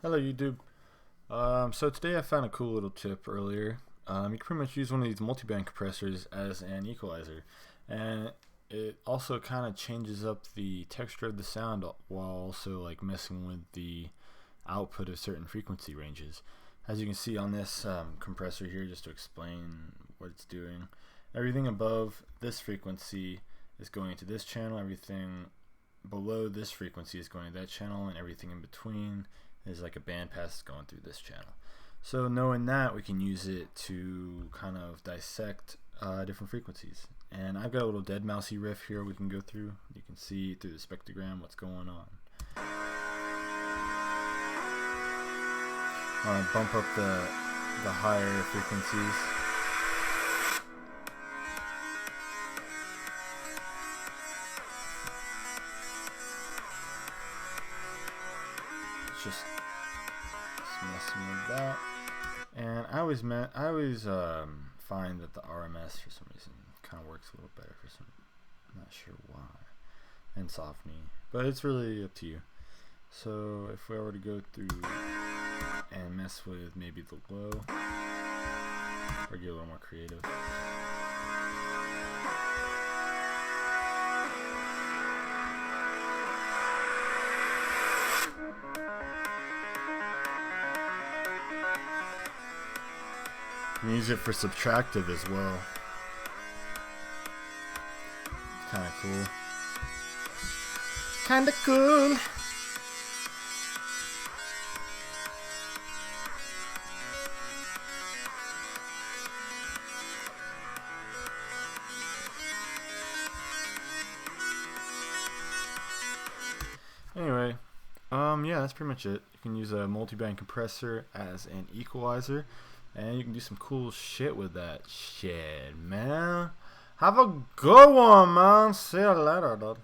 Hello YouTube. So today I found a cool little tip earlier. You can pretty much use one of these multiband compressors as an equalizer, and it also kind of changes up the texture of the sound while also like messing with the output of certain frequency ranges. As you can see on this compressor here, just to explain what it's doing, everything above this frequency is going to this channel, everything below this frequency is going to that channel, and everything in between is like a bandpass going through this channel. So knowing that, we can use it to kind of dissect different frequencies. And I've got a little dead mousey riff here we can go through. You can see through the spectrogram what's going on. Bump up the higher frequencies. Just messing with that, and I always find that the RMS for some reason kind of works a little better for some, I'm not sure why, and softening, but it's really up to you. So if we were to go through and mess with maybe the low, or get a little more creative. You can use it for subtractive as well. It's kind of cool. Kinda cool. Anyway, yeah, that's pretty much it. You can use a multiband compressor as an equalizer, and you can do some cool shit with that shit, man. Have a good one, man. See you later, dude.